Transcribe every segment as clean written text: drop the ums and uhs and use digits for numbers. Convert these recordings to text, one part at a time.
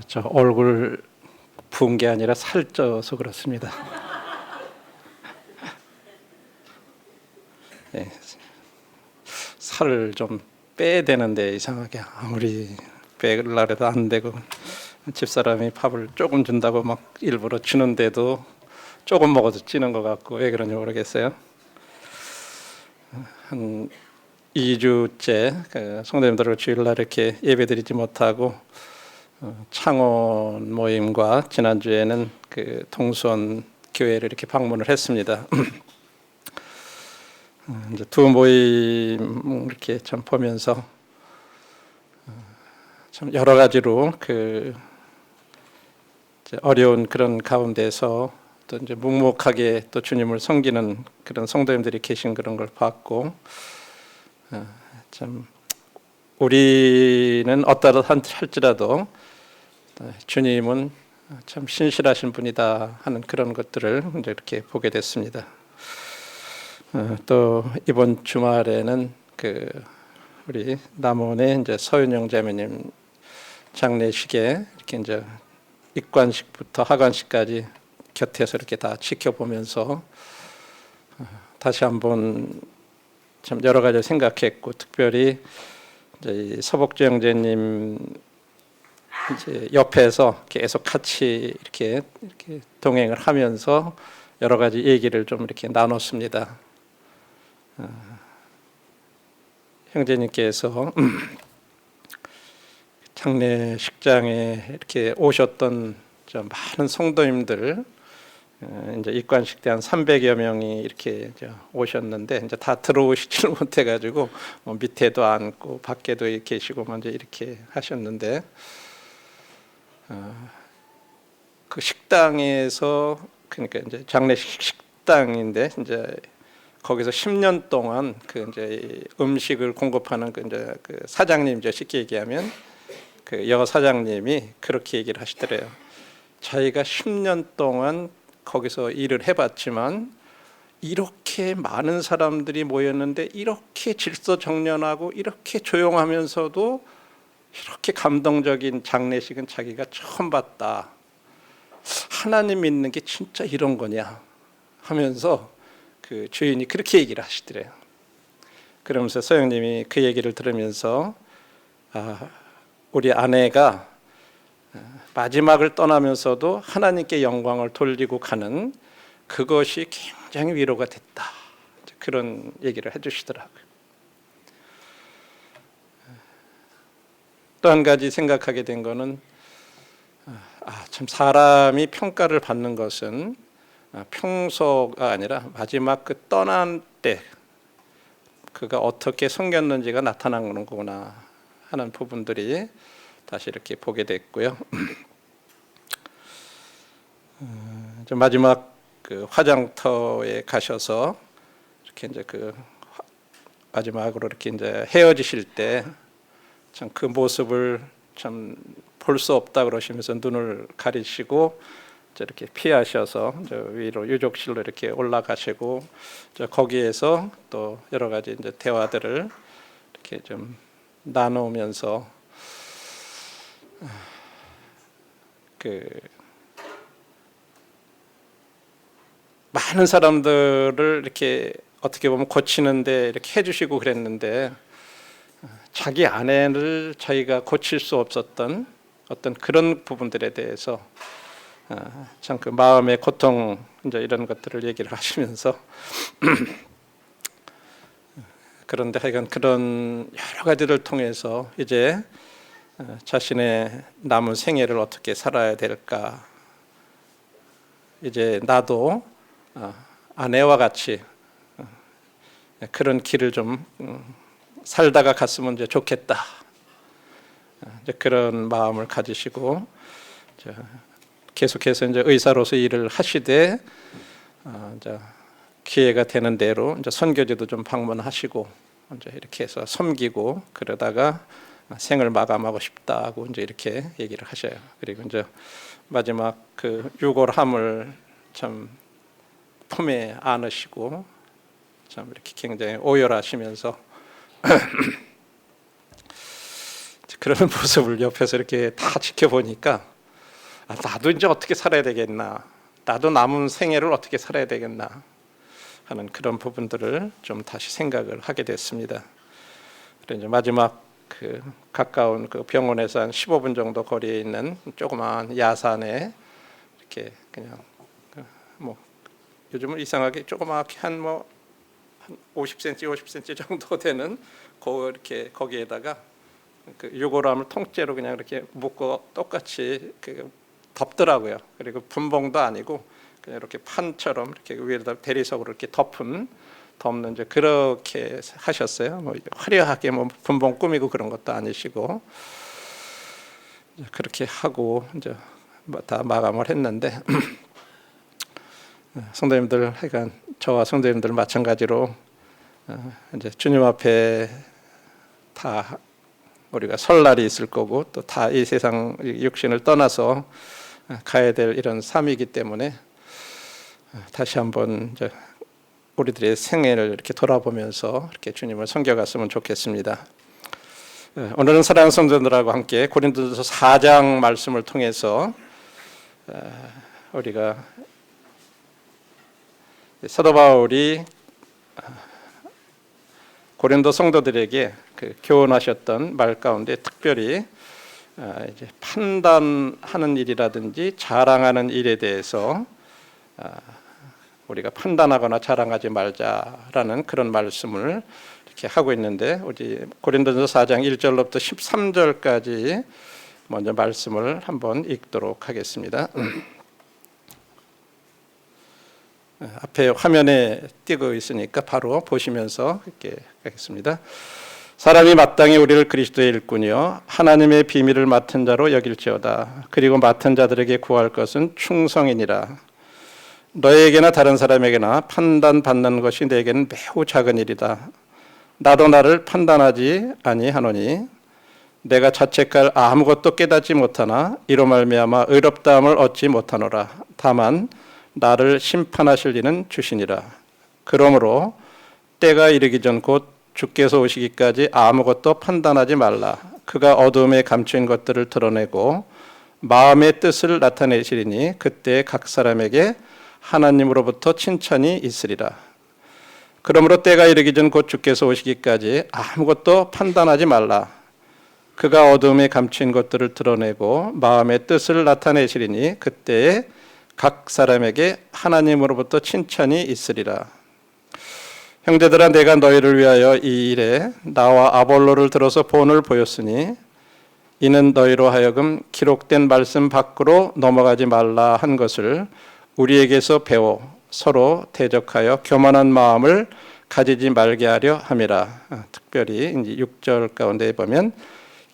저 얼굴 부은 게 아니라 살쪄서 그렇습니다. 네, 살을 좀 빼야 되는데 이상하게 아무리 빼려고 해도 안 되고, 집사람이 밥을 조금 준다고 막 일부러 주는데도 조금 먹어도 찌는 것 같고, 왜 그런지 모르겠어요. 한 2주째 성도님들과 주일날 이렇게 예배드리지 못하고 창원 모임과 지난주에는 동수원 교회를 이렇게 방문을 했습니다. 이제 두 모임 이렇게 참 보면서 참 여러 가지로 이제 어려운 그런 가운데서 또 이제 묵묵하게 또 주님을 섬기는 그런 성도님들이 계신 그런 걸 봤고, 참 우리는 어떠할지라도 주님은 참 신실하신 분이다 하는 그런 것들을 이제 이렇게 보게 됐습니다. 또 이번 주말에는 우리 남원의 이제 서윤영 자매님 장례식에 이렇게 이제 입관식부터 하관식까지 곁에서 이렇게 다 지켜보면서 다시 한번 참 여러 가지 생각했고, 특별히 이제 서복주 형제님 이제 옆에서 계속 같이 이렇게 동행을 하면서 여러 가지 얘기를 좀 이렇게 나눴습니다. 형제님께서 장례식장에 이렇게 오셨던 좀 많은 성도님들, 이제 입관식 때 한 300여 명이 이렇게 오셨는데 이제 다 들어오시지를 못해가지고 밑에도 앉고 밖에도 계시고 먼저 이렇게 하셨는데, 그 식당에서, 그러니까 이제 장례식 식당인데 이제 거기서 10년 동안 이제 음식을 공급하는 이제 사장님이죠. 쉽게 얘기하면 여 사장님이 그렇게 얘기를 하시더래요. 자기가 10년 동안 거기서 일을 해봤지만 이렇게 많은 사람들이 모였는데 이렇게 질서정연하고 이렇게 조용하면서도 이렇게 감동적인 장례식은 자기가 처음 봤다. 하나님 믿는 게 진짜 이런 거냐 하면서 주인이 그렇게 얘기를 하시더래요. 그러면서 서영님이 그 얘기를 들으면서 우리 아내가 마지막을 떠나면서도 하나님께 영광을 돌리고 가는 그것이 굉장히 위로가 됐다. 그런 얘기를 해주시더라고요. 또 한 가지 생각하게 된 거는, 참 사람이 평가를 받는 것은 평소가 아니라 마지막 떠난 때 그가 어떻게 섬겼는지가 나타나는 거구나 하는 부분들이 다시 이렇게 보게 됐고요. 마지막 화장터에 가셔서 이렇게 이제 마지막으로 이렇게 이제 헤어지실 때 참 그 모습을 참 볼 수 없다 그러시면서 눈을 가리시고 이렇게 피하셔서 위로 유족실로 이렇게 올라가시고, 거기에서 또 여러 가지 이제 대화들을 이렇게 좀 나누면서 많은 사람들을 이렇게 어떻게 보면 고치는데 이렇게 해주시고 그랬는데, 자기 아내를 자기가 고칠 수 없었던 어떤 그런 부분들에 대해서 참 마음의 고통, 이제 이런 것들을 얘기를 하시면서 그런데 하여간 그런 여러 가지를 통해서 이제 자신의 남은 생애를 어떻게 살아야 될까, 이제 나도 아내와 같이 그런 길을 좀 살다가 갔으면 이제 좋겠다, 이제 그런 마음을 가지시고 계속해서 이제 의사로서 일을 하시되, 이제 기회가 되는 대로 이제 선교지도 좀 방문하시고 이제 이렇게 해서 섬기고 그러다가 생을 마감하고 싶다고 이제 이렇게 얘기를 하셔요. 그리고 이제 마지막 유골함을 참 품에 안으시고 참 이렇게 굉장히 오열하시면서 그런 모습을 옆에서 이렇게 다 지켜보니까 나도 이제 어떻게 살아야 되겠나, 나도 남은 생애를 어떻게 살아야 되겠나 하는 그런 부분들을 좀 다시 생각을 하게 됐습니다. 그래서 이제 마지막 그 가까운 그 병원에서 한 15분 정도 거리에 있는 조그마한 야산에 이렇게 그냥 뭐 요즘은 이상하게 조그맣게 한 50cm, 50cm 정도 되는 이렇게 거기에다가 그 유골함을 통째로 그냥 이렇게 묶어 똑같이 그 덮더라고요. 그리고 분봉도 아니고 그냥 이렇게 판처럼 이렇게 위에다 대리석으로 이렇게 덮는 이제 그렇게 하셨어요. 뭐 화려하게 뭐 분봉 꾸미고 그런 것도 아니시고 그렇게 하고 이제 다 마감을 했는데 성도님들, 하여간 저와 성도님들 마찬가지로 이제 주님 앞에 다 우리가 설 날이 있을 거고 또 다 이 세상 육신을 떠나서 가야 될 이런 삶이기 때문에 다시 한번 이제 우리들의 생애를 이렇게 돌아보면서 이렇게 주님을 섬겨갔으면 좋겠습니다. 오늘은 사랑하는 성도들하고 함께 고린도전서 4장 말씀을 통해서 우리가 사도 바울이 고린도 성도들에게 그 교훈하셨던 말 가운데 특별히 이제 판단하는 일이라든지 자랑하는 일에 대해서 우리가 판단하거나 자랑하지 말자라는 그런 말씀을 이렇게 하고 있는데, 우리 고린도전서 4장 1절로부터 13절까지 먼저 말씀을 한번 읽도록 하겠습니다. 앞에 화면에 띄고 있으니까 바로 보시면서 이렇게 하겠습니다. 사람이 마땅히 우리를 그리스도의 일꾼이요 하나님의 비밀을 맡은 자로 여길지어다. 그리고 맡은 자들에게 구할 것은 충성이니라. 너에게나 다른 사람에게나 판단받는 것이 내게는 매우 작은 일이다. 나도 나를 판단하지 아니하노니 내가 자책할 아무것도 깨닫지 못하나 이로 말미암아 의롭다함을 얻지 못하노라. 다만 나를 심판하실 이는 주시니라. 그러므로 때가 이르기 전 곧 주께서 오시기까지 아무것도 판단하지 말라. 그가 어두움에 감추인 것들을 드러내고 마음의 뜻을 나타내시리니 그때 각 사람에게 하나님으로부터 칭찬이 있으리라. 그러므로 때가 이르기 전 곧 주께서 오시기까지 아무것도 판단하지 말라. 그가 어두움에 감추인 것들을 드러내고 마음의 뜻을 나타내시리니 그때에 각 사람에게 하나님으로부터 칭찬이 있으리라. 형제들아, 내가 너희를 위하여 이 일에 나와 아볼로를 들어서 본을 보였으니 이는 너희로 하여금 기록된 말씀 밖으로 넘어가지 말라 한 것을 우리에게서 배워 서로 대적하여 교만한 마음을 가지지 말게 하려 함이라. 특별히 이제 6절 가운데 보면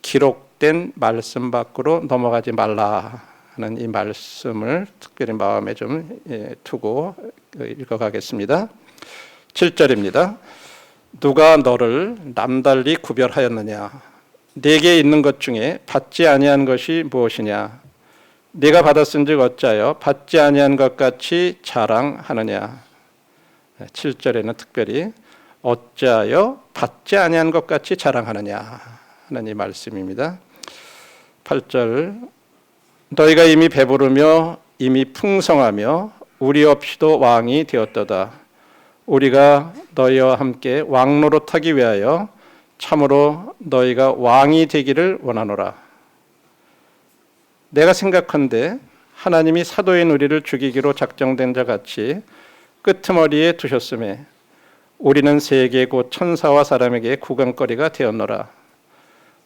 기록된 말씀 밖으로 넘어가지 말라 하는 이 말씀을 특별히 마음에 좀 두고 읽어가겠습니다. 7절입니다. 누가 너를 남달리 구별하였느냐? 네게 있는 것 중에 받지 아니한 것이 무엇이냐? 네가 받았은즉 어찌하여 받지 아니한 것 같이 자랑하느냐? 7절에는 특별히 어찌하여 받지 아니한 것 같이 자랑하느냐 하는 이 말씀입니다. 8절 너희가 이미 배부르며 이미 풍성하며 우리 없이도 왕이 되었도다. 우리가 너희와 함께 왕노릇하기 위하여 참으로 너희가 왕이 되기를 원하노라. 내가 생각한데 하나님이 사도인 우리를 죽이기로 작정된 자 같이 끄트머리에 두셨음에 우리는 세계 곧 천사와 사람에게 구경거리가 되었노라.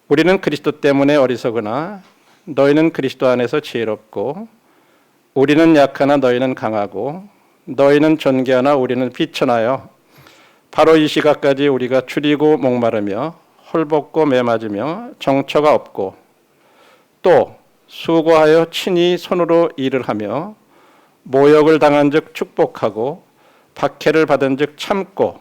우리는 그리스도 때문에 어리석으나 너희는 그리스도 안에서 지혜롭고 우리는 약하나 너희는 강하고 너희는 존귀하나 우리는 비천하여 바로 이 시각까지 우리가 줄이고 목마르며 헐벗고 매맞으며 정처가 없고 또 수고하여 친히 손으로 일을 하며 모욕을 당한 즉 축복하고 박해를 받은 즉 참고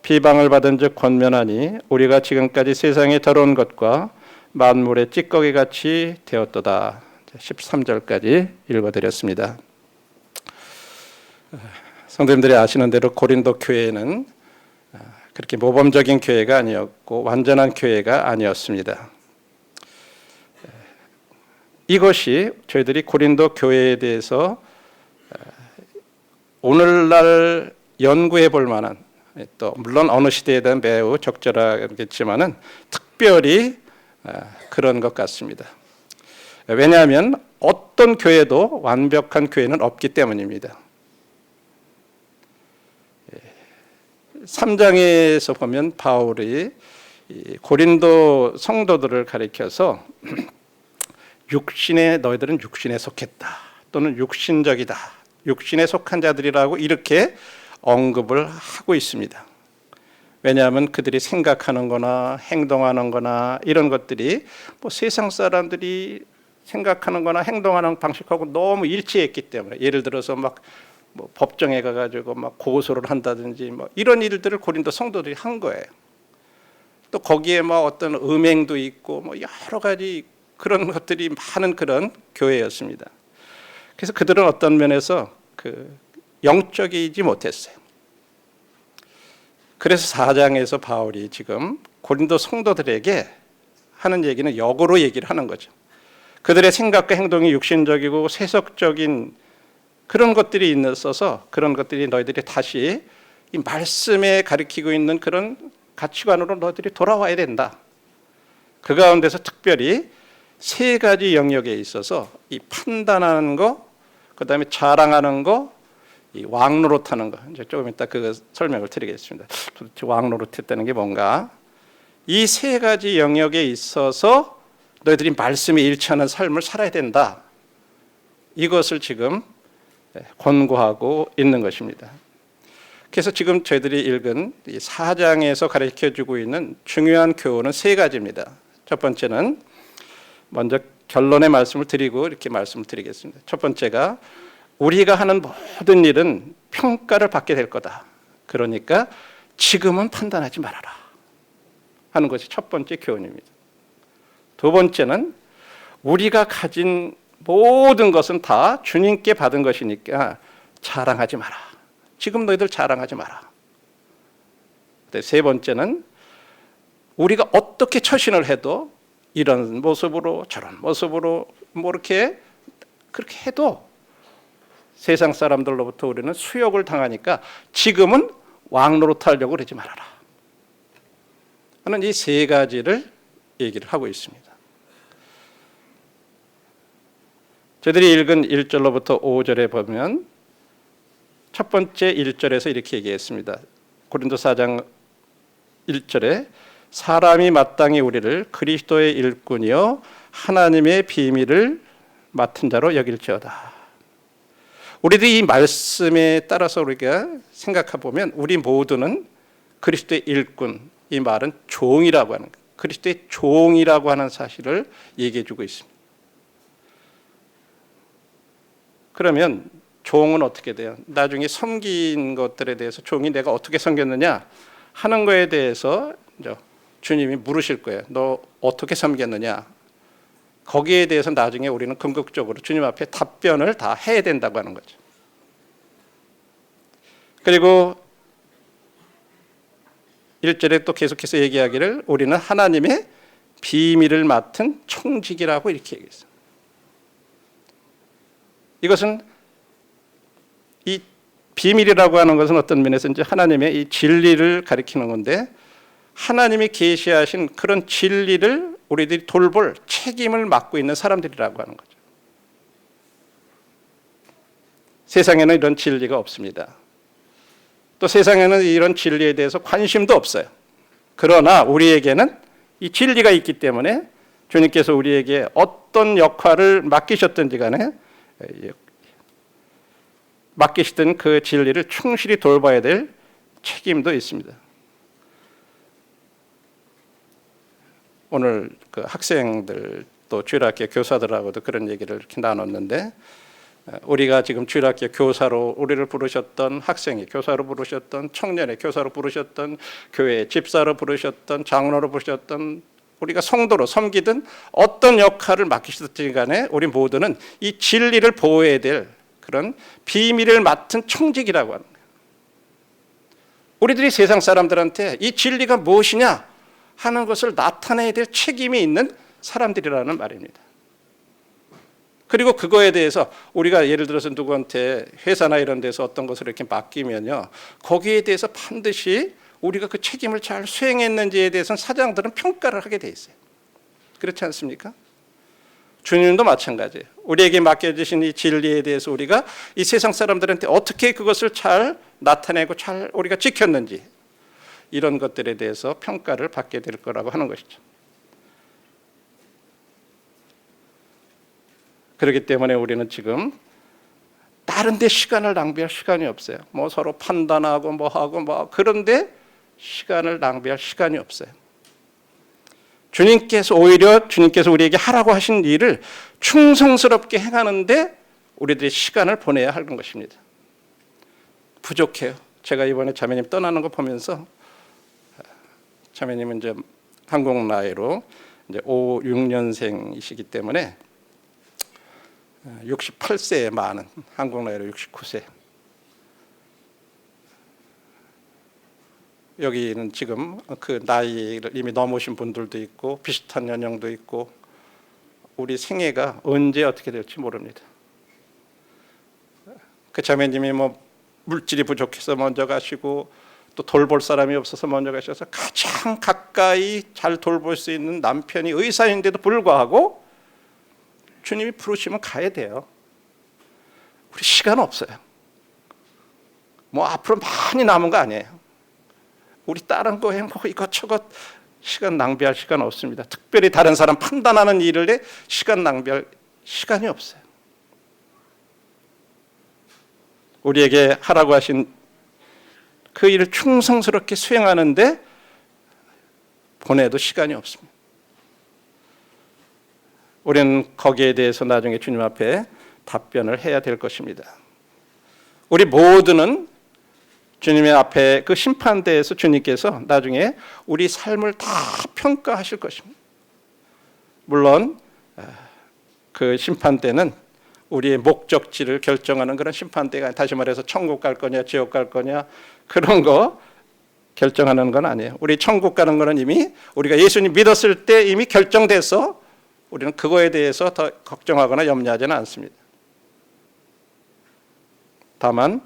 비방을 받은 즉 권면하니 우리가 지금까지 세상에 더러운 것과 만물의 찌꺼기같이 되었도다. 13절까지 읽어드렸습니다. 성도님들이 아시는 대로 고린도 교회는 그렇게 모범적인 교회가 아니었고 완전한 교회가 아니었습니다. 이것이 저희들이 고린도 교회에 대해서 오늘날 연구해 볼 만한, 또 물론 어느 시대에든 매우 적절하겠지만은 특별히 그런 것 같습니다. 왜냐하면 어떤 교회도 완벽한 교회는 없기 때문입니다. 3장에서 보면 바울이 고린도 성도들을 가리켜서 너희들은 육신에 속했다, 또는 육신적이다, 육신에 속한 자들이라고 이렇게 언급을 하고 있습니다. 왜냐하면 그들이 생각하는 거나 행동하는 거나 이런 것들이 세상 사람들이 생각하는 거나 행동하는 방식하고 너무 일치했기 때문에, 예를 들어서 법정에 가가지고 고소를 한다든지 이런 일들을 고린도 성도들이 한 거예요. 또 거기에 어떤 음행도 있고 여러 가지 그런 것들이 많은 그런 교회였습니다. 그래서 그들은 어떤 면에서 영적이지 못했어요. 그래서 4장에서 바울이 지금 고린도 성도들에게 하는 얘기는 역으로 얘기를 하는 거죠. 그들의 생각과 행동이 육신적이고 세속적인 그런 것들이 있어서 그런 것들이 너희들이 다시 이 말씀에 가리키고 있는 그런 가치관으로 너희들이 돌아와야 된다. 그 가운데서 특별히 3가지 영역에 있어서 이 판단하는 거, 그 다음에 자랑하는 거, 이 왕노릇하는 거, 이제 조금 이따 그 설명을 드리겠습니다. 도대체 왕노릇했다는 게 뭔가? 이 3가지 영역에 있어서 너희들이 말씀에 일치하는 삶을 살아야 된다. 이것을 지금 권고하고 있는 것입니다. 그래서 지금 저희들이 읽은 이 4장에서 가르쳐주고 있는 중요한 교훈은 3가지입니다. 첫 번째는 먼저 결론의 말씀을 드리고 이렇게 말씀을 드리겠습니다. 첫 번째가 우리가 하는 모든 일은 평가를 받게 될 거다. 그러니까 지금은 판단하지 말아라 하는 것이 첫 번째 교훈입니다. 두 번째는 우리가 가진 모든 것은 다 주님께 받은 것이니까 자랑하지 마라. 지금 너희들 자랑하지 마라. 세 번째는 우리가 어떻게 처신을 해도 이런 모습으로 저런 모습으로 그렇게 해도 세상 사람들로부터 우리는 수욕을 당하니까 지금은 왕노릇하려고 그러지 말아라 하는 이 3가지를 얘기를 하고 있습니다. 저희들이 읽은 1절로부터 5절에 보면 첫 번째 1절에서 이렇게 얘기했습니다. 고린도 4장 1절에 사람이 마땅히 우리를 그리스도의 일꾼이요 하나님의 비밀을 맡은 자로 여길지어다. 우리들이 이 말씀에 따라서 우리가 생각해 보면 우리 모두는 그리스도의 일꾼, 이 말은 종이라고 하는 거예요. 그리스도의 종이라고 하는 사실을 얘기해 주고 있습니다. 그러면 종은 어떻게 돼요? 나중에 섬긴 것들에 대해서 종이 내가 어떻게 섬겼느냐 하는 거에 대해서 주님이 물으실 거예요. 너 어떻게 섬겼느냐? 거기에 대해서 나중에 우리는 궁극적으로 주님 앞에 답변을 다 해야 된다고 하는 거죠. 그리고 1절에 또 계속해서 얘기하기를 우리는 하나님의 비밀을 맡은 청직이라고 이렇게 얘기했어요. 이것은 이 비밀이라고 하는 것은 어떤 면에서 이제 하나님의 이 진리를 가리키는 건데 하나님이 계시하신 그런 진리를 우리들이 돌볼 책임을 맡고 있는 사람들이라고 하는 거죠. 세상에는 이런 진리가 없습니다. 또 세상에는 이런 진리에 대해서 관심도 없어요. 그러나 우리에게는 이 진리가 있기 때문에 주님께서 우리에게 어떤 역할을 맡기셨든지 간에 맡기시던 그 진리를 충실히 돌봐야 될 책임도 있습니다. 오늘 그 학생들 또 주일학교 교사들하고도 그런 얘기를 이렇게 나눴는데 우리가 지금 주일학교 교사로 우리를 부르셨던 학생이 교사로 부르셨던 청년의 교사로 부르셨던 교회 집사로 부르셨던 장로로 부르셨던 우리가 성도로 섬기든 어떤 역할을 맡기시든지 간에 우리 모두는 이 진리를 보호해야 될 그런 비밀을 맡은 청직이라고 하는 거예요. 우리들이 세상 사람들한테 이 진리가 무엇이냐 하는 것을 나타내야 될 책임이 있는 사람들이라는 말입니다. 그리고 그거에 대해서 우리가 예를 들어서 누구한테 회사나 이런 데서 어떤 것을 이렇게 맡기면요, 거기에 대해서 반드시 우리가 그 책임을 잘 수행했는지에 대해서는 사장들은 평가를 하게 돼 있어요. 그렇지 않습니까? 주님도 마찬가지예요. 우리에게 맡겨주신 이 진리에 대해서 우리가 이 세상 사람들한테 어떻게 그것을 잘 나타내고 잘 우리가 지켰는지, 이런 것들에 대해서 평가를 받게 될 거라고 하는 것이죠. 그렇기 때문에 우리는 지금 다른 데 시간을 낭비할 시간이 없어요. 뭐 서로 판단하고 뭐 하고 뭐, 그런데 시간을 낭비할 시간이 없어요. 오히려 주님께서 우리에게 하라고 하신 일을 충성스럽게 행하는데 우리들이 시간을 보내야 하는 것입니다. 부족해요. 제가 이번에 자매님 떠나는 거 보면서, 자매님은 이제 한국 나이로 이제 56년생이시기 때문에 68세에 많은, 한국 나이로 69세. 여기는 지금 그 나이를 이미 넘으신 분들도 있고 비슷한 연령도 있고, 우리 생애가 언제 어떻게 될지 모릅니다. 그 자매님이 뭐 물질이 부족해서 먼저 가시고 또 돌볼 사람이 없어서 먼저 가셔서 가장 가까이 잘 돌볼 수 있는 남편이 의사인데도 불구하고 주님이 부르시면 가야 돼요. 우리 시간 없어요. 뭐 앞으로 많이 남은 거 아니에요. 우리 다른 거 행복 이것저것 시간 낭비할 시간 없습니다. 특별히 다른 사람 판단하는 일을 시간 낭비할 시간이 없어요. 우리에게 하라고 하신 그 일을 충성스럽게 수행하는데 보내도 시간이 없습니다. 우리는 거기에 대해서 나중에 주님 앞에 답변을 해야 될 것입니다. 우리 모두는 주님의 앞에 그 심판대에서 주님께서 나중에 우리 삶을 다 평가하실 것입니다. 물론 그 심판대는 우리의 목적지를 결정하는 그런 심판대가, 다시 말해서 천국 갈 거냐 지옥 갈 거냐 그런 거 결정하는 건 아니에요. 우리 천국 가는 거는 이미 우리가 예수님 믿었을 때 이미 결정돼서 우리는 그거에 대해서 더 걱정하거나 염려하지는 않습니다. 다만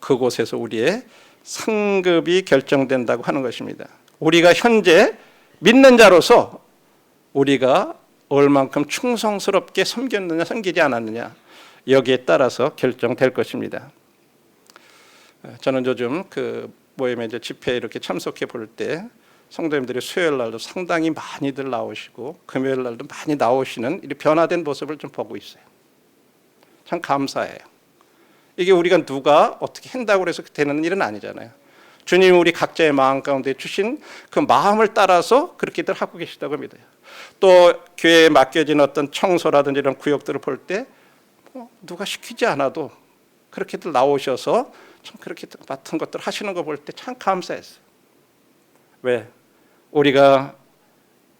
그곳에서 우리의 상급이 결정된다고 하는 것입니다. 우리가 현재 믿는 자로서 우리가 얼만큼 충성스럽게 섬겼느냐 섬기지 않았느냐, 여기에 따라서 결정될 것입니다. 저는 요즘 그 모임에 이제 집회에 이렇게 참석해 볼 때 성도님들이 수요일 날도 상당히 많이들 나오시고 금요일 날도 많이 나오시는 이 변화된 모습을 좀 보고 있어요. 참 감사해요. 이게 우리가 누가 어떻게 한다고 해서 되는 일은 아니잖아요. 주님이 우리 각자의 마음 가운데 주신 그 마음을 따라서 그렇게들 하고 계시다고 믿어요. 또 교회에 맡겨진 어떤 청소라든지 이런 구역들을 볼 때 누가 시키지 않아도 그렇게들 나오셔서 참 그렇게 맡은 것들 하시는 거 볼 때 참 감사했어요. 왜? 우리가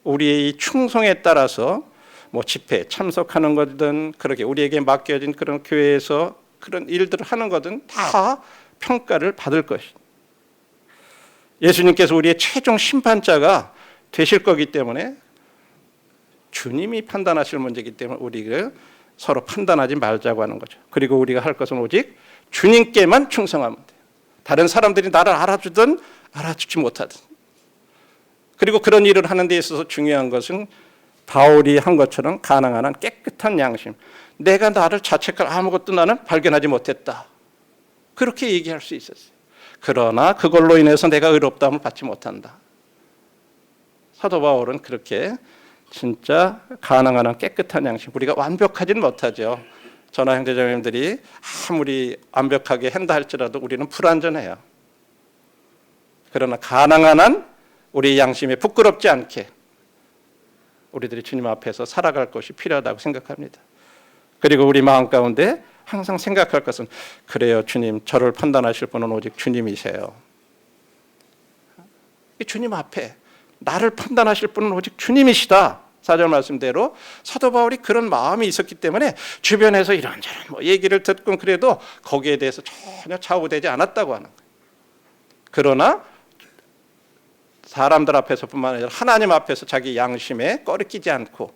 우리의 충성에 따라서 뭐 집회에 참석하는 거든 그렇게 우리에게 맡겨진 그런 교회에서 그런 일들을 하는 거든 다 평가를 받을 것입니다. 예수님께서 우리의 최종 심판자가 되실 거기 때문에 주님이 판단하실 문제이기 때문에 우리가 서로 판단하지 말자고 하는 거죠. 그리고 우리가 할 것은 오직 주님께만 충성하면 돼요. 다른 사람들이 나를 알아주든 알아주지 못하든. 그리고 그런 일을 하는 데 있어서 중요한 것은 바울이 한 것처럼 가능한 한 깨끗한 양심. 내가 나를 자책할 아무것도 나는 발견하지 못했다. 그렇게 얘기할 수 있었어요. 그러나 그걸로 인해서 내가 의롭다함을 받지 못한다. 사도 바울은 그렇게 진짜 가능한 한 깨끗한 양심. 우리가 완벽하지는 못하죠. 저나 형제자매님들이 아무리 완벽하게 한다 할지라도 우리는 불완전해요. 그러나 가능한 한 우리 양심에 부끄럽지 않게 우리들이 주님 앞에서 살아갈 것이 필요하다고 생각합니다. 그리고 우리 마음 가운데 항상 생각할 것은, 그래요 주님, 저를 판단하실 분은 오직 주님이세요. 주님 앞에 나를 판단하실 분은 오직 주님이시다. 4절 말씀대로 사도 바울이 그런 마음이 있었기 때문에 주변에서 이런저런 뭐 얘기를 듣고 그래도 거기에 대해서 전혀 좌우되지 않았다고 하는 거예요. 그러나 사람들 앞에서뿐만 아니라 하나님 앞에서 자기 양심에 꺼리끼지 않고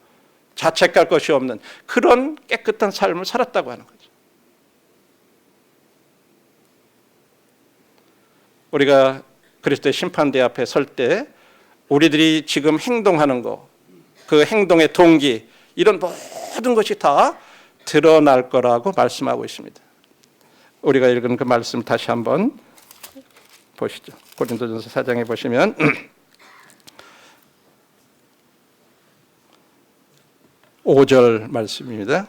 자책할 것이 없는 그런 깨끗한 삶을 살았다고 하는 거죠. 우리가 그리스도의 심판대 앞에 설 때 우리들이 지금 행동하는 거, 그 행동의 동기, 이런 모든 것이 다 드러날 거라고 말씀하고 있습니다. 우리가 읽은 그 말씀 다시 한번 보시죠. 고린도전서 4장에 보시면 5절 말씀입니다.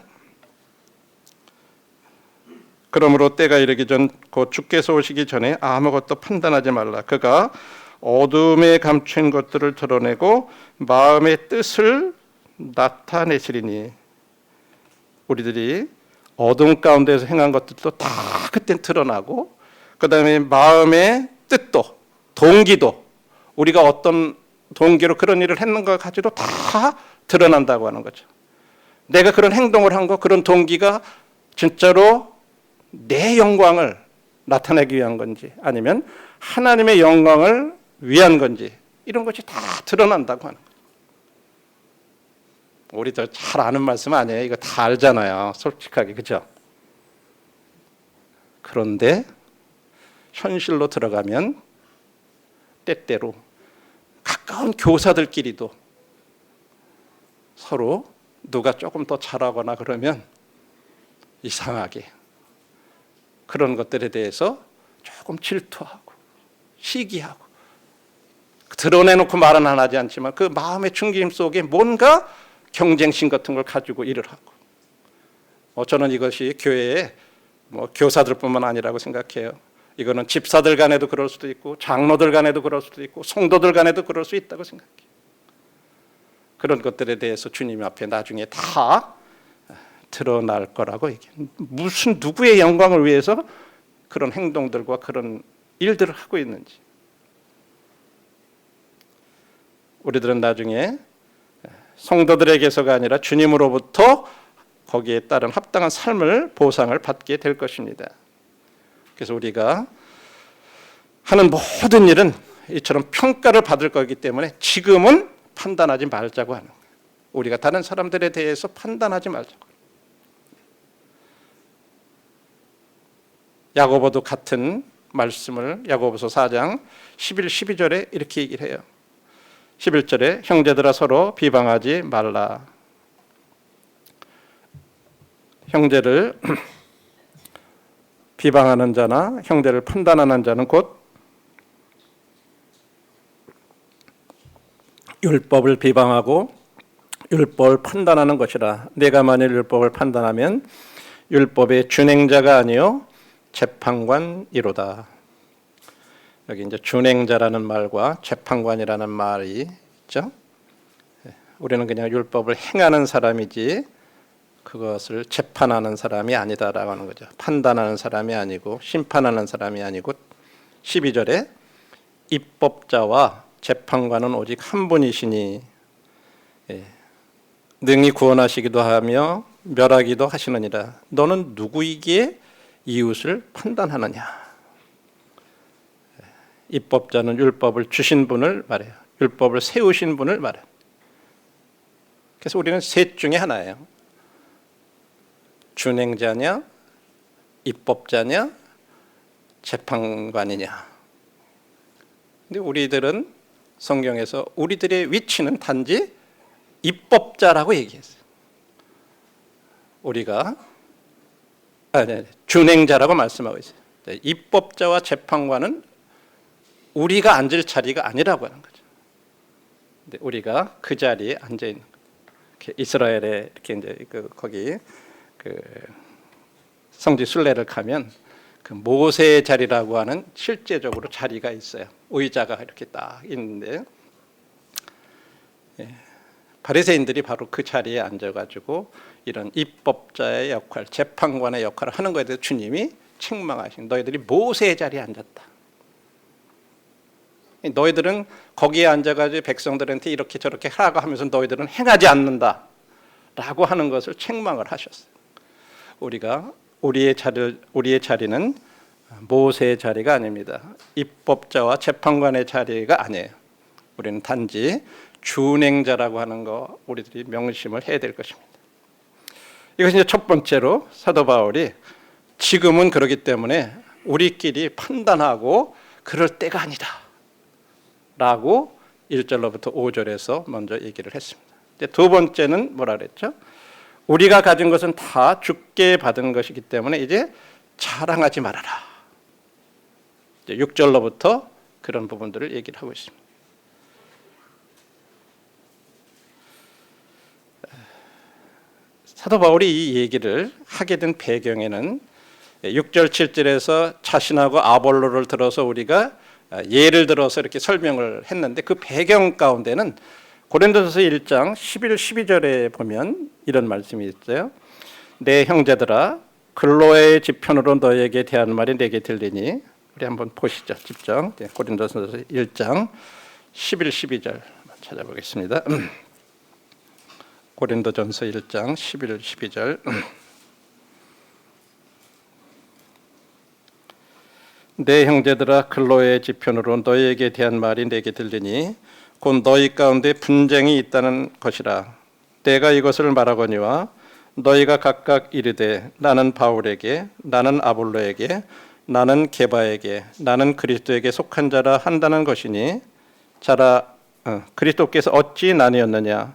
그러므로 때가 이르기 전 곧 주께서 오시기 전에 아무것도 판단하지 말라. 그가 어둠에 감춘 것들을 드러내고 마음의 뜻을 나타내시리니. 우리들이 어둠 가운데서 행한 것들도 다 그때 드러나고, 그 다음에 마음의 뜻도, 동기도, 우리가 어떤 동기로 그런 일을 했는가 가지고 다 드러난다고 하는 거죠. 내가 그런 행동을 한 거, 그런 동기가 진짜로 내 영광을 나타내기 위한 건지 아니면 하나님의 영광을 위한 건지, 이런 것이 다 드러난다고 하는 거예요. 우리도 잘 아는 말씀 아니에요. 이거 다 알잖아요. 솔직하게, 그죠? 그런데 현실로 들어가면 때때로 가까운 교사들끼리도 서로 누가 조금 더 잘하거나 그러면 이상하게 그런 것들에 대해서 조금 질투하고 시기하고, 드러내놓고 말은 안 하지 않지만 그 마음의 중심 속에 뭔가 경쟁심 같은 걸 가지고 일을 하고, 저는 이것이 교회에 교사들뿐만 아니라고 생각해요. 이거는 집사들 간에도 그럴 수도 있고 장로들 간에도 그럴 수도 있고 성도들 간에도 그럴 수 있다고 생각해요. 그런 것들에 대해서 주님 앞에 나중에 다 드러날 거라고 얘기해요. 무슨 누구의 영광을 위해서 그런 행동들과 그런 일들을 하고 있는지. 우리들은 나중에 성도들에게서가 아니라 주님으로부터 거기에 따른 합당한 삶을 보상을 받게 될 것입니다. 그래서 우리가 하는 모든 일은 이처럼 평가를 받을 거기 때문에 지금은 판단하지 말자고 하는 거예요. 우리가 다른 사람들에 대해서 판단하지 말자고. 야고보도 같은 말씀을 야고보서 4장 11, 12절에 이렇게 얘기를 해요. 11절에 형제들아 서로 비방하지 말라. 형제를 비방하는 자나 형제를 판단하는 자는 곧 율법을 비방하고 율법을 판단하는 것이라. 내가 만일 율법을 판단하면 율법의 준행자가 아니요 재판관이로다. 여기 이제 준행자라는 말과 재판관이라는 말이 있죠. 우리는 그냥 율법을 행하는 사람이지 그것을 재판하는 사람이 아니다라고 하는 거죠. 판단하는 사람이 아니고 심판하는 사람이 아니고, 12절에 입법자와 재판관은 오직 한 분이시니 능히 구원하시기도 하며 멸하기도 하시느니라. 너는 누구이기에 이웃을 판단하느냐. 입법자는 율법을 주신 분을 말해요. 율법을 세우신 분을 말해요. 그래서 우리는 셋 중에 하나예요. 준행자냐, 입법자냐, 재판관이냐. 근데 우리들은 성경에서 우리들의 위치는 단지 입법자라고 얘기했어요. 우리가 준행자라고 말씀하고 있어요. 입법자와 재판관은 우리가 앉을 자리가 아니라고 하는 거죠. 근데 우리가 그 자리에 앉아 있는 거예요. 이스라엘에 이렇게 이제 거기 성지 순례를 가면 그 모세의 자리라고 하는 실제적으로 자리가 있어요. 의자가 이렇게 딱 있는데, 바리새인들이 바로 그 자리에 앉아가지고 이런 입법자의 역할, 재판관의 역할을 하는 것에 대해서 주님이 책망하신, 너희들이 모세의 자리에 앉았다. 너희들은 거기에 앉아가지고 백성들한테 이렇게 저렇게 하라고 하면서 너희들은 행하지 않는다라고 하는 것을 책망을 하셨어요. 우리의 자리는 모세의 자리가 아닙니다. 입법자와 재판관의 자리가 아니에요. 우리는 단지 준행자라고 하는 거 우리들이 명심을 해야 될 것입니다. 이것이 이제 첫 번째로 사도 바울이 지금은 그렇기 때문에 우리끼리 판단하고 그럴 때가 아니다 라고 1절로부터 5절에서 먼저 얘기를 했습니다. 이제 두 번째는 뭐라 그랬죠? 우리가 가진 것은 다 주께 받은 것이기 때문에 이제 자랑하지 말아라. 이제 6절로부터 그런 부분들을 얘기를 하고 있습니다. 사도 바울이 이 얘기를 하게 된 배경에는 6절 7절에서 자신하고 아볼로를 들어서 우리가 예를 들어서 이렇게 설명을 했는데 그 배경 가운데는 고린도전서 1장 11, 12절에 보면 이런 말씀이 있어요. 내 형제들아 글로의 지편으로 너에게 대한 말이 내게 들리니, 우리 한번 보시죠. 직접 고린도전서 1장 11, 12절 찾아보겠습니다. 고린도전서 1장 11, 12절 내 형제들아 글로의 지편으로 너희에게 대한 말이 내게 들리니 곧 너희 가운데 분쟁이 있다는 것이라. 내가 이것을 말하거니와 너희가 각각 이르되 나는 바울에게, 나는 아볼로에게, 나는 게바에게, 나는 그리스도에게 속한 자라 한다는 것이니 자라 그리스도께서 어찌 나뉘었느냐.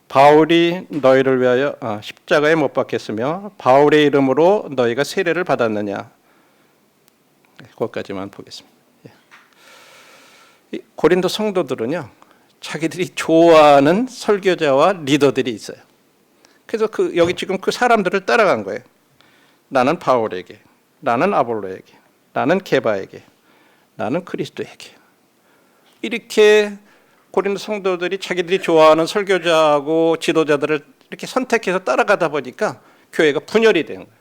바울이 너희를 위하여 십자가에 못 박혔으며 바울의 이름으로 너희가 세례를 받았느냐. 그것까지만 보겠습니다. 고린도 성도들은요, 자기들이 좋아하는 설교자와 리더들이 있어요. 그래서 여기 지금 그 사람들을 따라간 거예요. 나는 바울에게, 나는 아볼로에게, 나는 게바에게, 나는 그리스도에게. 이렇게 고린도 성도들이 자기들이 좋아하는 설교자하고 지도자들을 이렇게 선택해서 따라가다 보니까 교회가 분열이 된 거예요.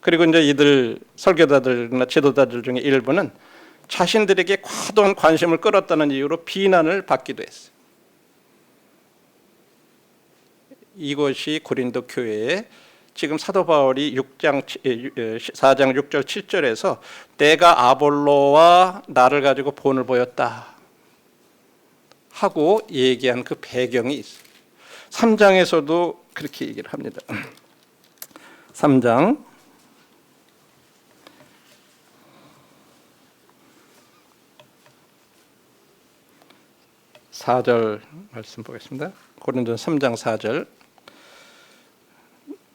그리고 이제 이들 설교자들이나 지도자들 중에 일부는 자신들에게 과도한 관심을 끌었다는 이유로 비난을 받기도 했어요. 이것이 고린도 교회의 지금 사도 바울이 4장 6절 7절에서 내가 아볼로와 나를 가지고 본을 보였다 하고 얘기한 그 배경이 있어요. 3장에서도 그렇게 얘기를 합니다. 3장 4절 말씀 보겠습니다. 고린도전서 3장 4절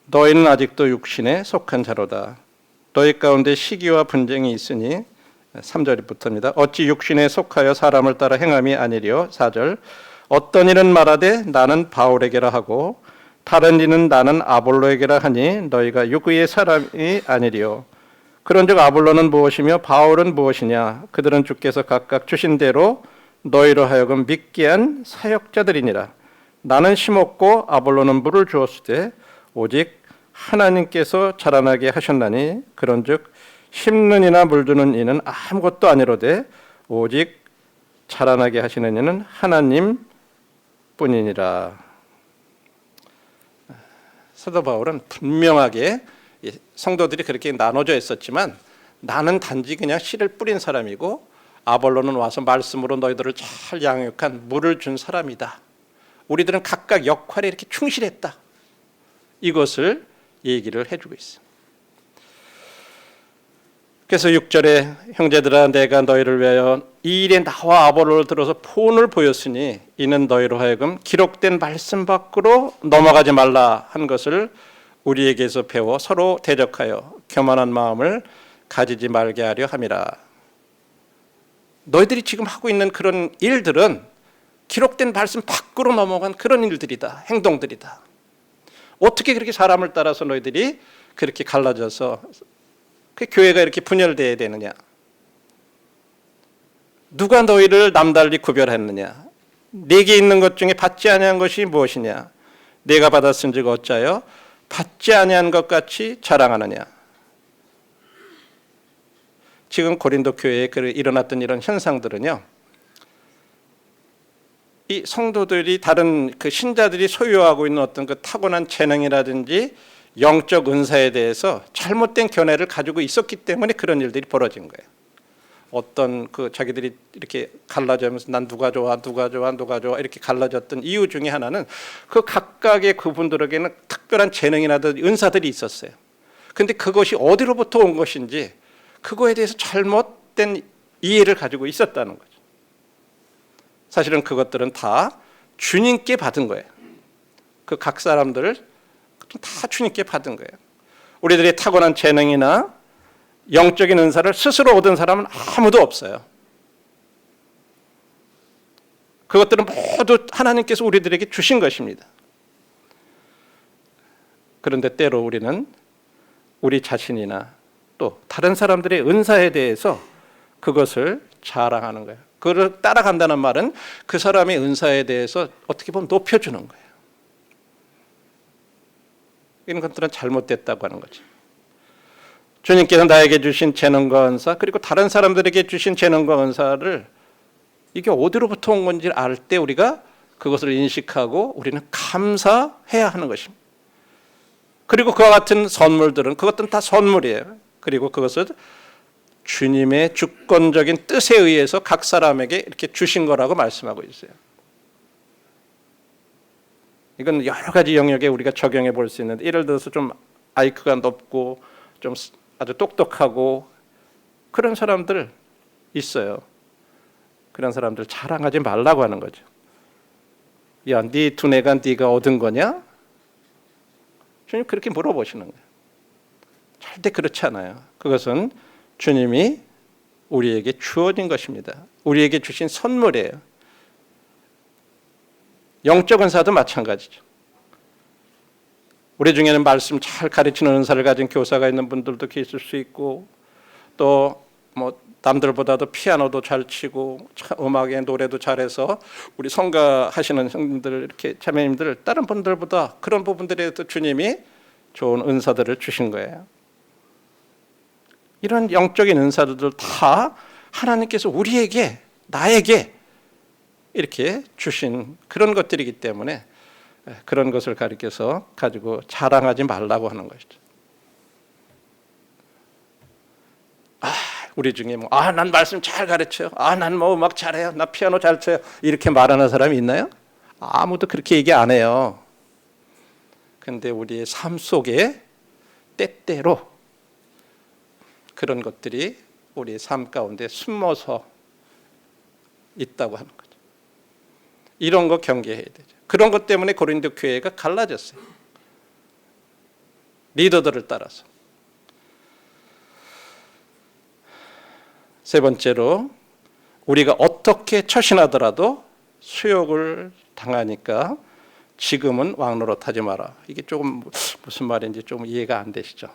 너희는 아직도 육신에 속한 자로다. 너희 가운데 시기와 분쟁이 있으니 3절이 붙습니다. 어찌 육신에 속하여 사람을 따라 행함이 아니리요. 4절 어떤 이는 말하되 나는 바울에게라 하고 다른 이는 나는 아볼로에게라 하니 너희가 육의의 사람이 아니리요. 그런즉 아볼로는 무엇이며 바울은 무엇이냐. 그들은 주께서 각각 주신 대로 너희로 하여금 믿게 한 사역자들이니라. 나는 심었고 아볼로는 물을 주었으되 오직 하나님께서 자라나게 하셨나니 그런즉 심는 이나 물주는 이는 아무것도 아니로되 오직 자라나게 하시는 이는 하나님 뿐이니라. 사도 바울은 분명하게 성도들이 그렇게 나눠져 있었지만 나는 단지 그냥 씨를 뿌린 사람이고 아볼로는 와서 말씀으로 너희들을 잘 양육한 물을 준 사람이다. 우리들은 각각 역할에 이렇게 충실했다. 이것을 얘기를 해주고 있어요. 그래서 6절에 형제들아 내가 너희를 위하여 이 일에 나와 아볼로를 들어서 본을 보였으니 이는 너희로 하여금 기록된 말씀 밖으로 넘어가지 말라 한 것을 우리에게서 배워 서로 대적하여 교만한 마음을 가지지 말게 하려 함이라. 너희들이 지금 하고 있는 그런 일들은 기록된 말씀 밖으로 넘어간 그런 일들이다. 행동들이다. 어떻게 그렇게 사람을 따라서 너희들이 그렇게 갈라져서 그 교회가 이렇게 분열되어야 되느냐. 누가 너희를 남달리 구별했느냐. 내게 있는 것 중에 받지 아니한 것이 무엇이냐. 내가 받았은즉 어찌하여 받지 아니한 것 같이 자랑하느냐. 지금 고린도 교회에 일어났던 이런 현상들은요, 이 성도들이 다른 그 신자들이 소유하고 있는 어떤 그 타고난 재능이라든지 영적 은사에 대해서 잘못된 견해를 가지고 있었기 때문에 그런 일들이 벌어진 거예요. 어떤 그 자기들이 이렇게 갈라지면서 난 누가 좋아 이렇게 갈라졌던 이유 중에 하나는 그 각각의 그분들에게는 특별한 재능이나 은사들이 있었어요. 근데 그것이 어디로부터 온 것인지 그거에 대해서 잘못된 이해를 가지고 있었다는 거죠. 사실은 그것들은 다 주님께 받은 거예요. 그 각 사람들을 다 주님께 받은 거예요. 우리들의 타고난 재능이나 영적인 은사를 스스로 얻은 사람은 아무도 없어요. 그것들은 모두 하나님께서 우리들에게 주신 것입니다. 그런데 때로 우리는 우리 자신이나 또 다른 사람들의 은사에 대해서 그것을 자랑하는 거예요. 그걸 따라간다는 말은 그 사람의 은사에 대해서 어떻게 보면 높여주는 거예요. 이런 것들은 잘못됐다고 하는 거죠. 주님께서 나에게 주신 재능과 은사 그리고 다른 사람들에게 주신 재능과 은사를 이게 어디로부터 온 건지 알 때 우리가 그것을 인식하고 우리는 감사해야 하는 것입니다. 그리고 그와 같은 선물들은 그것들은 다 선물이에요. 그리고 그것을 주님의 주권적인 뜻에 의해서 각 사람에게 이렇게 주신 거라고 말씀하고 있어요. 이건 여러 가지 영역에 우리가 적용해 볼 수 있는데 예를 들어서 좀 IQ가 높고 좀 아주 똑똑하고 그런 사람들 있어요. 그런 사람들 자랑하지 말라고 하는 거죠. 야, 네 두뇌가 네가 얻은 거냐? 주님 그렇게 물어보시는 거예요. 절대 그렇지 않아요. 그것은 주님이 우리에게 주어진 것입니다. 우리에게 주신 선물이에요. 영적 은사도 마찬가지죠. 우리 중에는 말씀 잘 가르치는 은사를 가진 교사가 있는 분들도 계실 수 있고 또 뭐 남들보다도 피아노도 잘 치고 음악에 노래도 잘해서 우리 성가하시는 형님들 이렇게 자매님들 다른 분들보다 그런 부분들에도 주님이 좋은 은사들을 주신 거예요. 이런 영적인 은사들도 다 하나님께서 우리에게 나에게 이렇게 주신 그런 것들이기 때문에 그런 것을 가리켜서 가지고 자랑하지 말라고 하는 것이죠. 우리 중에 난 말씀 잘 가르쳐요. 난 뭐 음악 잘해요. 나 피아노 잘 쳐요. 이렇게 말하는 사람이 있나요? 아무도 그렇게 얘기 안 해요. 근데 우리의 삶 속에 때때로 그런 것들이 우리의 삶 가운데 숨어서 있다고 하는 거죠. 이런 거 경계해야 되죠. 그런 것 때문에 고린도 교회가 갈라졌어요. 리더들을 따라서. 세 번째로 우리가 어떻게 처신하더라도 수욕을 당하니까 지금은 왕노릇하지 마라. 이게 조금 무슨 말인지 좀 이해가 안 되시죠?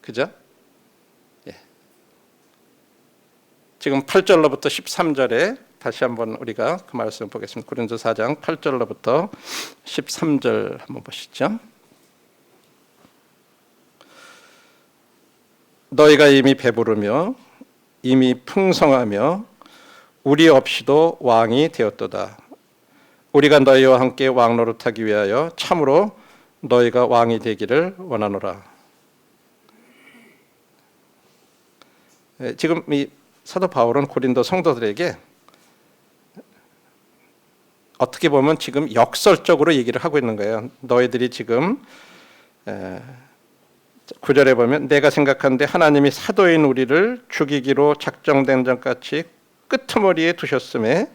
그죠? 예. 지금 8절로부터 13절에 다시 한번 우리가 그 말씀 보겠습니다. 고린도 4장 8절로부터 13절 한번 보시죠. 너희가 이미 배부르며 이미 풍성하며 우리 없이도 왕이 되었도다. 우리가 너희와 함께 왕노릇하기 위하여 참으로 너희가 왕이 되기를 원하노라. 지금 이 사도 바울은 고린도 성도들에게 어떻게 보면 지금 역설적으로 얘기를 하고 있는 거예요. 너희들이 지금 9절에 보면 내가 생각하는데 하나님이 사도인 우리를 죽이기로 작정된 것같이 끄트머리에 두셨음에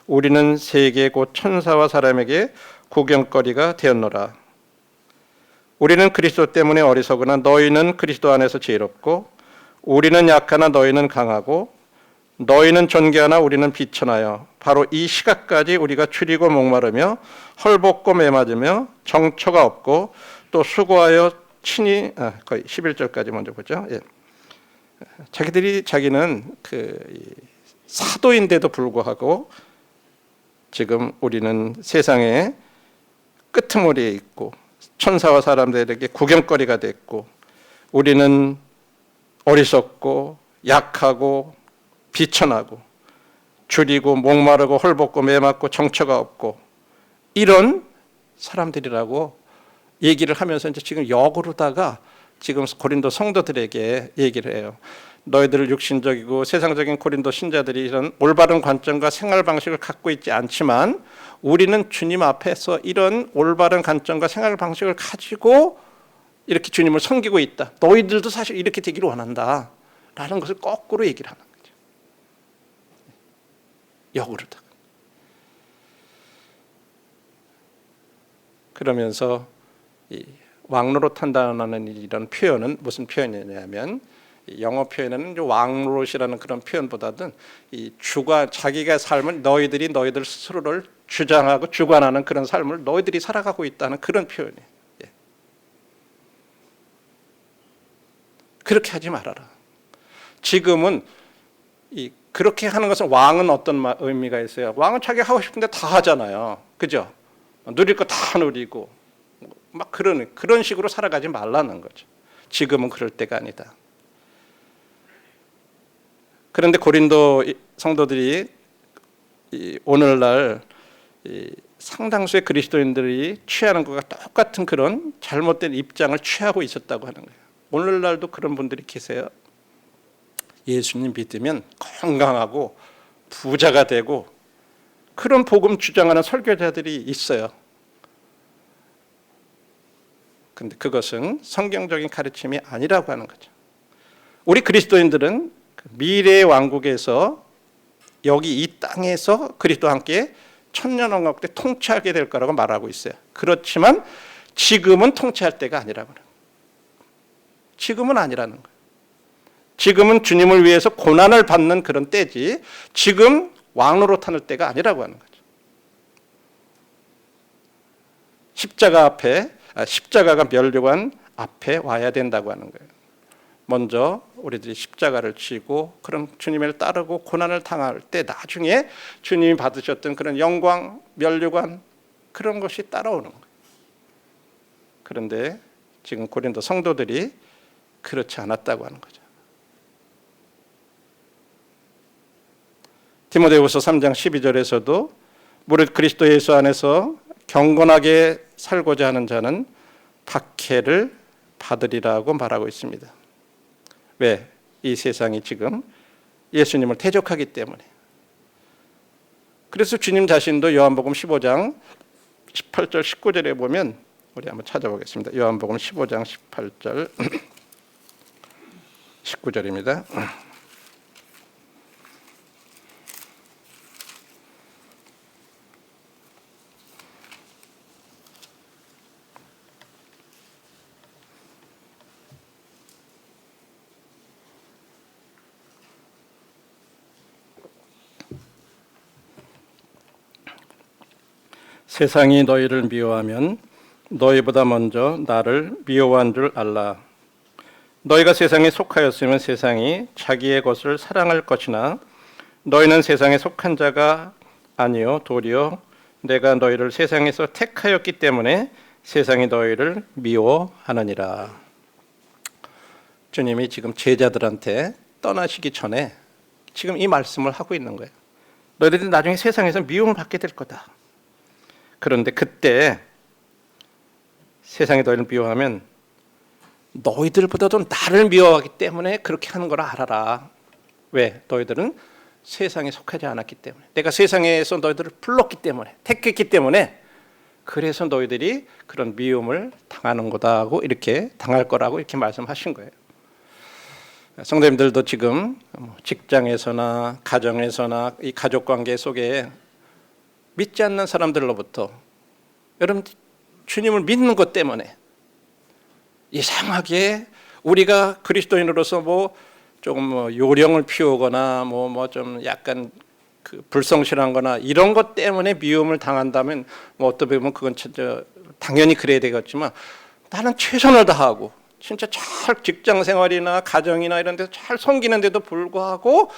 우리는 세계 곧 천사와 사람에게 구경거리가 되었노라. 우리는 그리스도 때문에 어리석으나 너희는 그리스도 안에서 지혜롭고 우리는 약하나 너희는 강하고 너희는 존귀하나 우리는 비천하여 바로 이 시각까지 우리가 추리고 목마르며 헐벗고 매맞으며 정처가 없고 또 수고하여 친히 거의 11절까지 먼저 보죠. 예. 자기는 그 사도인데도 불구하고 지금 우리는 세상의 끄트머리에 있고 천사와 사람들에게 구경거리가 됐고 우리는 어리석고 약하고 비천하고 줄이고 목마르고 헐벗고 매맞고 정처가 없고 이런 사람들이라고 얘기를 하면서 이제 지금 역으로다가 지금 고린도 성도들에게 얘기를 해요. 너희들 육신적이고 세상적인 고린도 신자들이 이런 올바른 관점과 생활 방식을 갖고 있지 않지만 우리는 주님 앞에서 이런 올바른 관점과 생활 방식을 가지고 이렇게 주님을 섬기고 있다. 너희들도 사실 이렇게 되기를 원한다. 라는 것을 거꾸로 얘기를 하는 거죠. 역으로다가. 그러면서 이 왕노릇한다는 이런 표현은 무슨 표현이냐면 영어 표현에는 왕노릇이라는 그런 표현보다는 이 자기가 삶을 너희들 스스로를 주장하고 주관하는 그런 삶을 너희들이 살아가고 있다는 그런 표현이에요. 예. 그렇게 하지 말아라. 지금은 그렇게 하는 것은 왕은 어떤 의미가 있어요? 왕은 자기가 하고 싶은데 다 하잖아요. 그죠? 누릴 거 다 누리고 막 그런 식으로 살아가지 말라는 거죠. 지금은 그럴 때가 아니다. 그런데 고린도 성도들이 오늘날 상당수의 그리스도인들이 취하는 것과 똑같은 그런 잘못된 입장을 취하고 있었다고 하는 거예요. 오늘날도 그런 분들이 계세요. 예수님 믿으면 건강하고 부자가 되고 그런 복음 주장하는 설교자들이 있어요. 그런데 그것은 성경적인 가르침이 아니라고 하는 거죠. 우리 그리스도인들은 미래의 왕국에서 여기 이 땅에서 그리스도와 함께 천년왕국 때 통치하게 될 거라고 말하고 있어요. 그렇지만 지금은 통치할 때가 아니라고 그래요. 지금은 아니라는 거예요. 지금은 주님을 위해서 고난을 받는 그런 때지 지금 왕노릇하는 때가 아니라고 하는 거죠. 십자가가 면류관 앞에 와야 된다고 하는 거예요. 먼저 우리들이 십자가를 지고 그런 주님을 따르고 고난을 당할 때 나중에 주님이 받으셨던 그런 영광, 면류관 그런 것이 따라오는 거예요. 그런데 지금 고린도 성도들이 그렇지 않았다고 하는 거죠. 디모데후서 3장 12절에서도 무릇 그리스도 예수 안에서 경건하게 살고자 하는 자는 박해를 받으리라고 말하고 있습니다. 왜? 이 세상이 지금 예수님을 대적하기 때문에. 그래서 주님 자신도 요한복음 15장 18절 19절에 보면 우리 한번 찾아보겠습니다. 요한복음 15장 18절 19절입니다. 세상이 너희를 미워하면 너희보다 먼저 나를 미워한 줄 알라. 너희가 세상에 속하였으면 세상이 자기의 것을 사랑할 것이나 너희는 세상에 속한 자가 아니요 도리어 내가 너희를 세상에서 택하였기 때문에 세상이 너희를 미워하느니라. 주님이 지금 제자들한테 떠나시기 전에 지금 이 말씀을 하고 있는 거예요. 너희들이 나중에 세상에서 미움을 받게 될 거다. 그런데 그때 세상이 너희를 미워하면 너희들보다도 나를 미워하기 때문에 그렇게 하는 걸 알아라. 왜? 너희들은 세상에 속하지 않았기 때문에, 내가 세상에서 너희들을 불렀기 때문에, 택했기 때문에 그래서 너희들이 그런 미움을 당하는 거다 하고 이렇게 당할 거라고 이렇게 말씀하신 거예요. 성도님들도 지금 직장에서나 가정에서나 이 가족관계 속에 믿지 않는 사람들로부터 여러분 주님을 믿는 것 때문에 이상하게 우리가 그리스도인으로서 조금 요령을 피우거나 좀 약간 그 불성실한거나 이런 것 때문에 미움을 당한다면 어떻게 보면 그건 당연히 그래야 되겠지만 나는 최선을 다하고 진짜 잘 직장 생활이나 가정이나 이런 데서 잘 섬기는데도 불구하고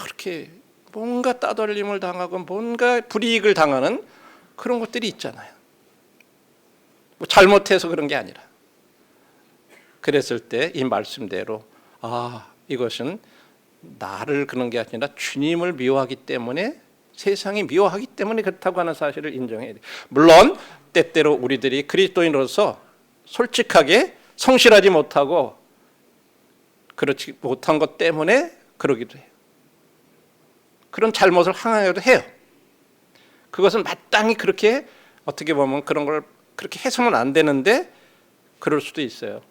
이렇게 뭔가 따돌림을 당하고 뭔가 불이익을 당하는 그런 것들이 있잖아요. 잘못해서 그런 게 아니라. 그랬을 때 이 말씀대로 이것은 나를 그런 게 아니라 주님을 미워하기 때문에, 세상이 미워하기 때문에 그렇다고 하는 사실을 인정해야 돼요. 물론 때때로 우리들이 그리스도인으로서 솔직하게 성실하지 못하고 그렇지 못한 것 때문에 그러기도 해요. 그런 잘못을 항하기도 해요. 그것은 마땅히 그렇게 어떻게 보면 그런 걸 그렇게 해서는 안 되는데 그럴 수도 있어요.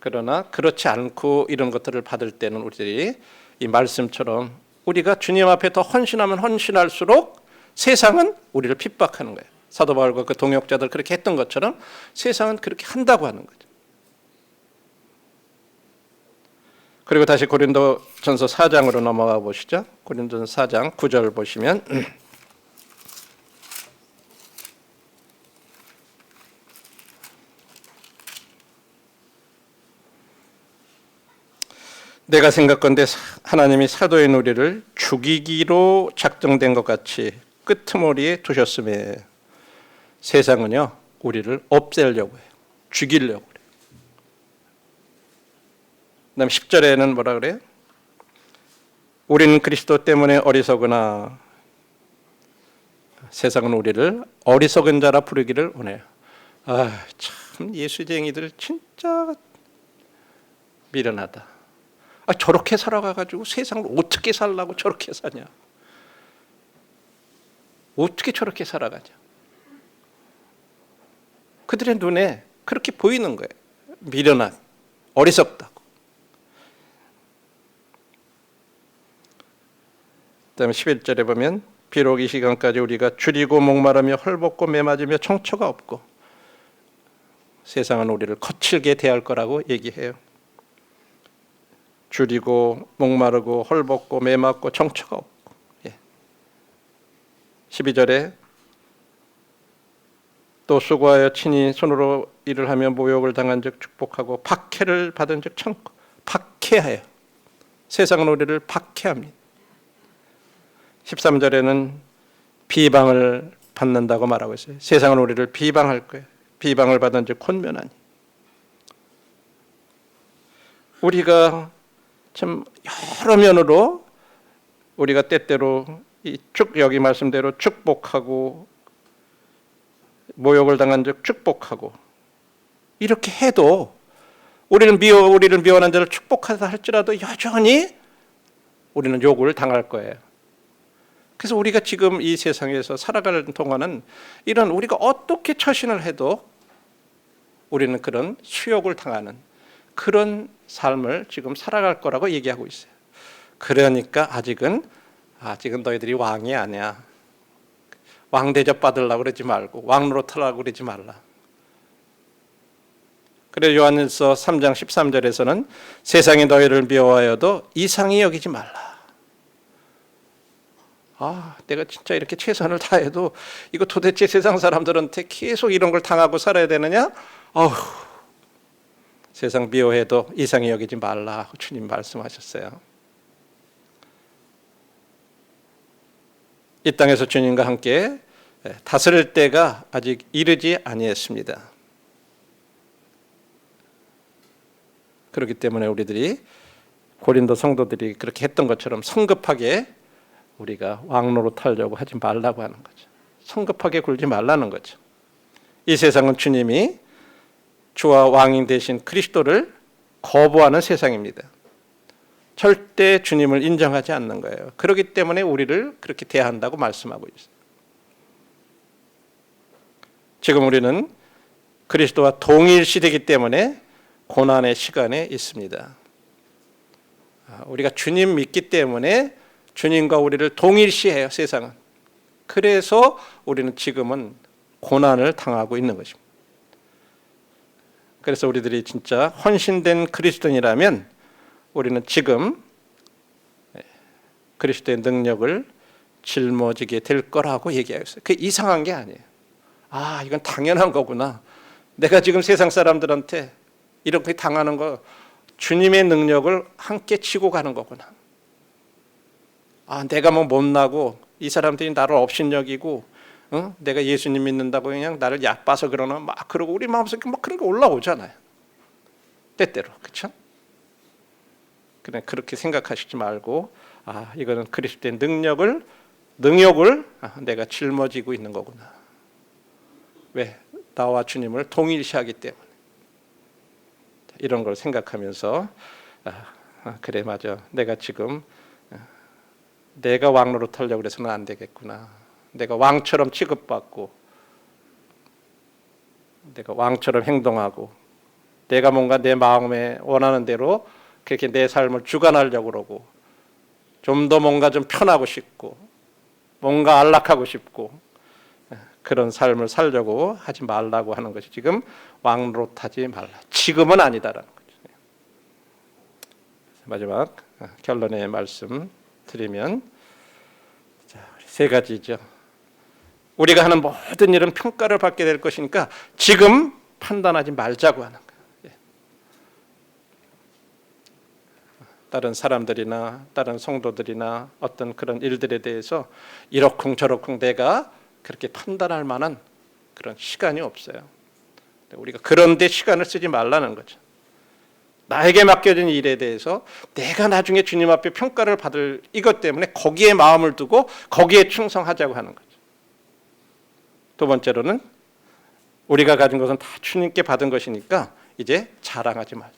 그러나 그렇지 않고 이런 것들을 받을 때는 우리들이 이 말씀처럼 우리가 주님 앞에 더 헌신하면 헌신할수록 세상은 우리를 핍박하는 거예요. 사도 바울과 그 동역자들 그렇게 했던 것처럼 세상은 그렇게 한다고 하는 거죠. 그리고 다시 고린도전서 4장으로 넘어가 보시죠. 고린도전서 4장 9절 보시면 내가 생각건대 하나님이 사도인 우리를 죽이기로 작정된 것 같이 끄트머리에 두셨음에 세상은요 우리를 없애려고 해요. 죽이려고 그래요. 그다음 10절에는 뭐라 그래요? 우리는 그리스도 때문에 어리석으나 세상은 우리를 어리석은 자라 부르기를 원해요. 참 예수쟁이들 진짜 미련하다. 저렇게 살아가지고 세상을 어떻게 살라고 저렇게 사냐? 어떻게 저렇게 살아가냐? 그들의 눈에 그렇게 보이는 거예요. 미련한, 어리석다고. 그다음에 11절에 보면 비록 이 시간까지 우리가 줄이고 목마르며 헐벗고 매맞으며 청처가 없고 세상은 우리를 거칠게 대할 거라고 얘기해요. 줄이고 목마르고 헐벗고 매맞고 청처가 없고 12절에 또 수고하여 친히 손으로 일을 하며 모욕을 당한 즉 축복하고 박해를 받은 즉 참고 박해하여 세상은 우리를 박해합니다. 13절에는 비방을 받는다고 말하고 있어요. 세상은 우리를 비방할 거예요. 비방을 받은 즉 권면하니. 우리가 참 여러 면으로 우리가 때때로 여기 말씀대로 축복하고 모욕을 당한 즉 축복하고 이렇게 해도 우리를 미워하는 자를 축복하다 할지라도 여전히 우리는 욕을 당할 거예요. 그래서 우리가 지금 이 세상에서 살아가는 동안은 이런 우리가 어떻게 처신을 해도 우리는 그런 수욕을 당하는 그런 삶을 지금 살아갈 거라고 얘기하고 있어요. 그러니까 아직은 너희들이 왕이 아니야. 왕 대접 받으려고 그러지 말고 왕 노릇하려고 그러지 말라. 그래서 요한일서 3장 13절에서는 세상이 너희를 미워하여도 이상히 여기지 말라. 내가 진짜 이렇게 최선을 다해도 이거 도대체 세상 사람들한테 계속 이런 걸 당하고 살아야 되느냐? 세상 미워해도 이상히 여기지 말라 주님 말씀하셨어요. 이 땅에서 주님과 함께 다스릴 때가 아직 이르지 아니했습니다. 그렇기 때문에 우리들이 고린도 성도들이 그렇게 했던 것처럼 성급하게 우리가 왕노릇 하려고 하지 말라고 하는 거죠. 성급하게 굴지 말라는 거죠. 이 세상은 주님이 주와 왕인 되신 그리스도를 거부하는 세상입니다. 절대 주님을 인정하지 않는 거예요. 그렇기 때문에 우리를 그렇게 대한다고 말씀하고 있어요. 지금 우리는 그리스도와 동일시되기 때문에 고난의 시간에 있습니다. 우리가 주님 믿기 때문에 주님과 우리를 동일시해요. 세상은. 그래서 우리는 지금은 고난을 당하고 있는 것입니다. 그래서 우리들이 진짜 헌신된 그리스도인이라면 우리는 지금 그리스도의 능력을 짊어지게 될 거라고 얘기하고 있어요. 그게 이상한 게 아니에요. 이건 당연한 거구나. 내가 지금 세상 사람들한테 이렇게 당하는 거 주님의 능력을 함께 지고 가는 거구나. 내가 뭐 못나고 이 사람들이 나를 업신여기고 내가 예수님 믿는다고 그냥 나를 얕봐서 그러나 막 그러고 우리 마음속에 막 그런 게 올라오잖아요. 때때로. 그렇죠? 그냥 그렇게 생각하시지 말고 이거는 그리스도의 능력을 내가 짊어지고 있는 거구나. 왜? 나와 주님을 동일시하기 때문에. 이런 걸 생각하면서 그래 맞아, 내가 지금 내가 왕 노릇하려고 그래서는 안 되겠구나. 내가 왕처럼 취급받고 내가 왕처럼 행동하고 내가 뭔가 내 마음에 원하는 대로 그렇게 내 삶을 주관하려고 그러고 좀 더 뭔가 좀 편하고 싶고 뭔가 안락하고 싶고 그런 삶을 살려고 하지 말라고 하는 것이 지금 왕 노릇하지 말라. 지금은 아니다라는 거죠. 마지막 결론의 말씀 드리면 세 가지죠. 우리가 하는 모든 일은 평가를 받게 될 것이니까 지금 판단하지 말자고 하는 거예요. 다른 사람들이나 다른 성도들이나 어떤 그런 일들에 대해서 이러쿵 저러쿵 내가 그렇게 판단할 만한 그런 시간이 없어요. 우리가 그런 데 시간을 쓰지 말라는 거죠. 나에게 맡겨진 일에 대해서 내가 나중에 주님 앞에 평가를 받을 이것 때문에 거기에 마음을 두고 거기에 충성하자고 하는 거죠. 두 번째로는 우리가 가진 것은 다 주님께 받은 것이니까 이제 자랑하지 말자.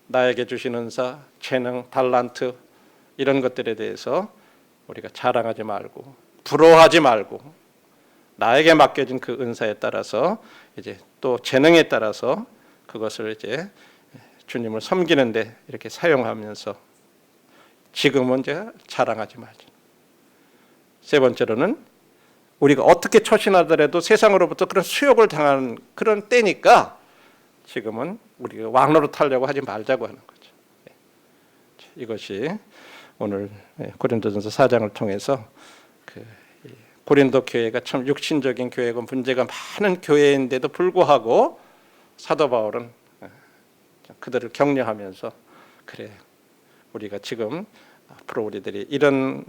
나에게 주신 은사, 재능, 달란트 이런 것들에 대해서 우리가 자랑하지 말고 부러워하지 말고 나에게 맡겨진 그 은사에 따라서 이제 또 재능에 따라서 그것을 이제 주님을 섬기는데 이렇게 사용하면서 지금은 이제 자랑하지 말자. 세 번째로는 우리가 어떻게 처신하더라도 세상으로부터 그런 수욕을 당하는 그런 때니까 지금은 우리가 왕노릇하려고 하지 말자고 하는 거죠. 이것이 오늘 고린도전서 4장을 통해서 고린도 교회가 참 육신적인 교회고 문제가 많은 교회인데도 불구하고 사도 바울은 그들을 격려하면서 그래 우리가 지금 앞으로 우리들이 이런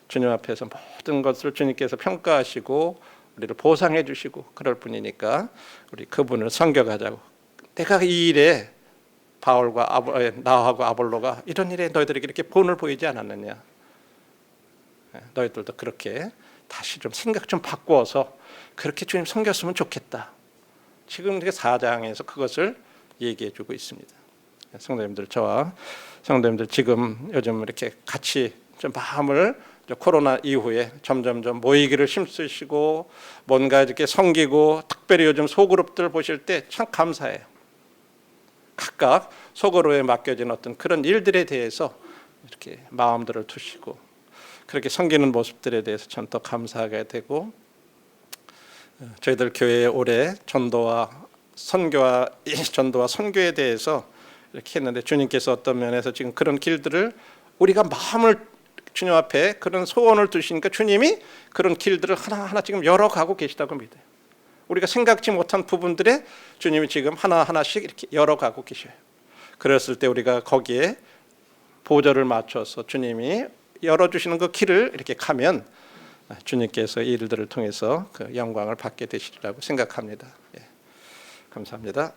주님 앞에서 모든 것을 주님께서 평가하시고 우리를 보상해 주시고 그럴 뿐이니까 우리 그분을 섬겨가자고. 내가 이 일에 바울과 나하고 아볼로가 이런 일에 너희들에게 이렇게 본을 보이지 않았느냐. 너희들도 그렇게 다시 좀 생각 좀 바꾸어서 그렇게 주님 섬겼으면 좋겠다. 지금 4장에서 그것을 얘기해 주고 있습니다. 성도님들, 저와 성도님들 지금 요즘 이렇게 같이 좀 마음을 코로나 이후에 점점점 모이기를 힘쓰시고 뭔가 이렇게 섬기고 특별히 요즘 소그룹들 보실 때 참 감사해요. 각각 소그룹에 맡겨진 어떤 그런 일들에 대해서 이렇게 마음들을 두시고 그렇게 섬기는 모습들에 대해서 참 더 감사하게 되고 저희들 교회에 올해 전도와 선교에 대해서 이렇게 했는데 주님께서 어떤 면에서 지금 그런 길들을 우리가 마음을 주님 앞에 그런 소원을 두시니까 주님이 그런 길들을 하나하나 지금 열어가고 계시다고 믿어요. 우리가 생각지 못한 부분들에 주님이 지금 하나하나씩 이렇게 열어가고 계셔요. 그랬을 때 우리가 거기에 보조를 맞춰서 주님이 열어주시는 그 길을 이렇게 가면 주님께서 이 일들을 통해서 그 영광을 받게 되시리라고 생각합니다. 감사합니다.